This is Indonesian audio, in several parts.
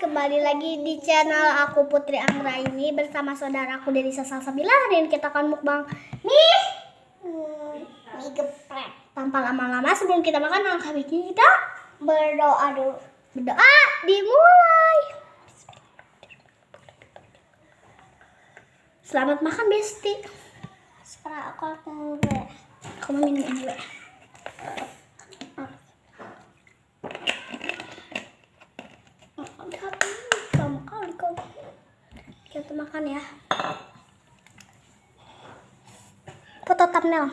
kembali lagi di channel aku Putri Anggra ini bersama saudaraku dari Sasal Sabila. Hari ini kita akan mukbang mie geprek. Tanpa lama-lama sebelum kita makan, alangkah baiknya kita berdoa dulu. Berdoa dimulai. Selamat makan Besti. Sekarang aku mau minum dulu. Kita makan ya. Foto thumbnail.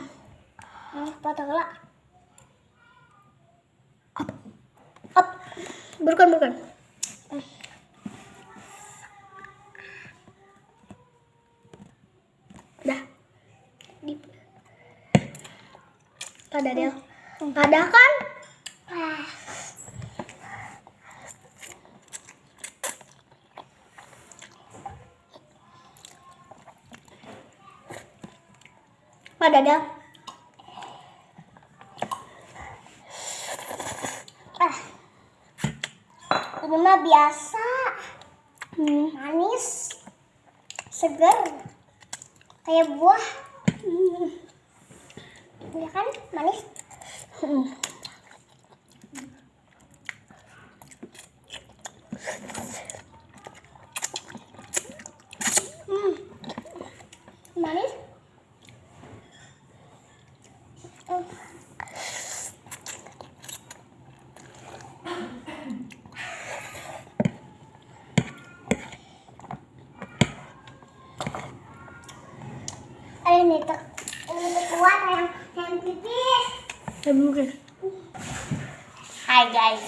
Foto gelap. Up. Bukan. Dah. Ada dia. Ada kan? Ada dia. Ini mah biasa. Manis, segar, kayak buah. Ya kan, manis. Manis. Ini kuat yang tipis. Mungkin. Hai guys.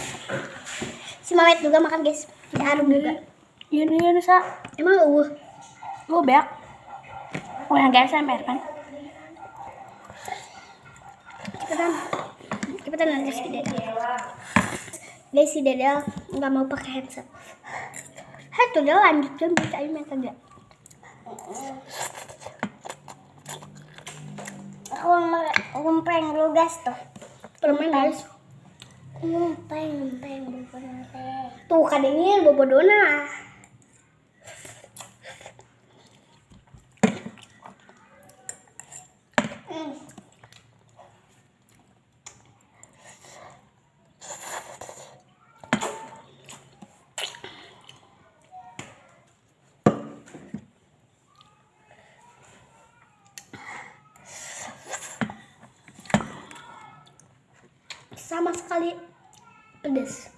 Si Mamet juga makan guys. Ada Arum juga. Iya Nusa. Emang Gue beak. Oh yang guys MR kan. Cepetan nanti si Deda. Guys, si Deda nggak mau pakai headset. Hai tuh dia lanjutkan bisa aja saja. Aku ngeprank dulu guys tuh. Permen guys. Ngeprank. Tuh kadangnya bobodona. Sama sekali pedas.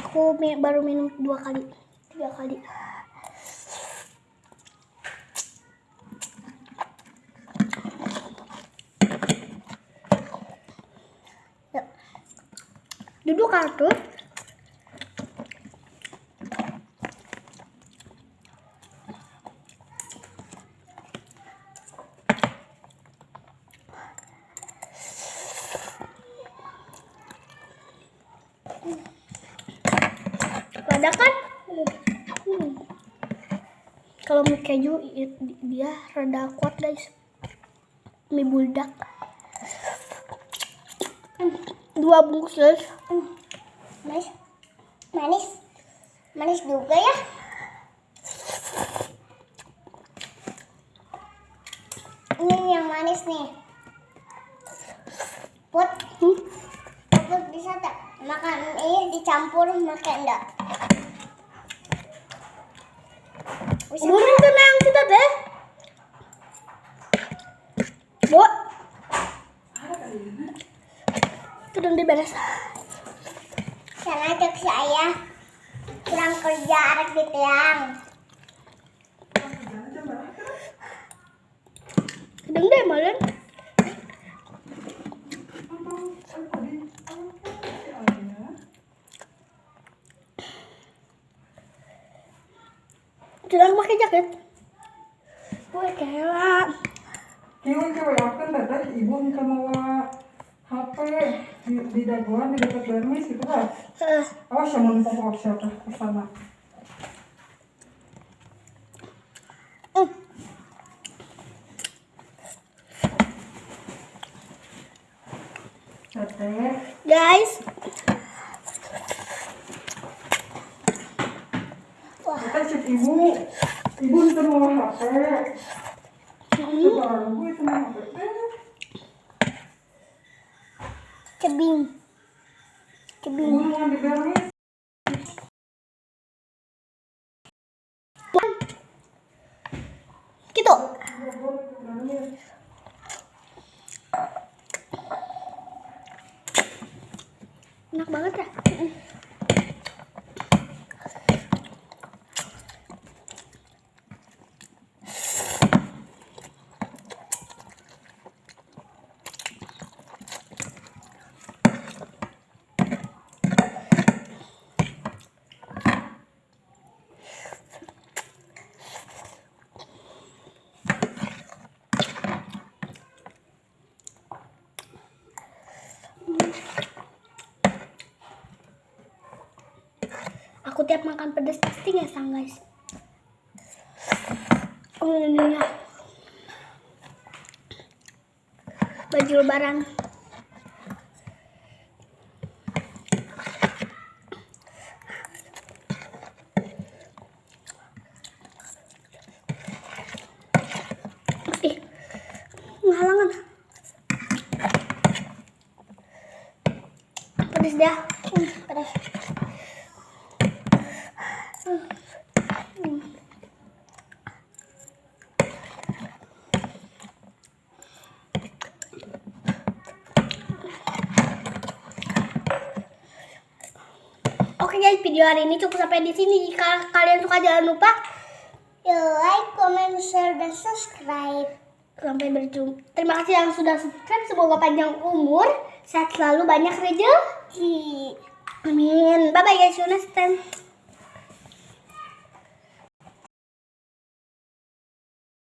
Aku baru minum 3 kali. Yuk. Duduk kartu. Ada kan? Kalau mie keju dia rada kuat guys. Mie buldak. 2 bungkus guys. Manis juga ya. Ini yang manis nih. Put bisa tak makan ini dicampur makan enggak? Bukan tenang kita deh. Bu. Sudah diberes. Sana cek saya. Kurang kerja arek di tiang. Sedang deh malam. Sedang pakai jaket. Gue kayak Kiwan kewayakan dadah ibu minta mawa HP di daguan di dekat Bermis gitu kan? Awas yang mau siapa ke sana. Guys, ibu itu mau HP. Sekarang gue itu mau HP. Cebing. Ibu mau dibermis. Gitu. Enak banget ya. Aku tiap makan pedas pasti ngesang guys. Ini baju lebaran. Ih, ngalangan. Pedas dah. Pedas. Oke guys, video hari ini cukup sampai di sini. Jika kalian suka jangan lupa like, comment, share, dan subscribe. Sampai berjumpa. Terima kasih yang sudah subscribe. Semoga panjang umur, sehat selalu, banyak rezeki. Amin. Bye bye guys, see you next time.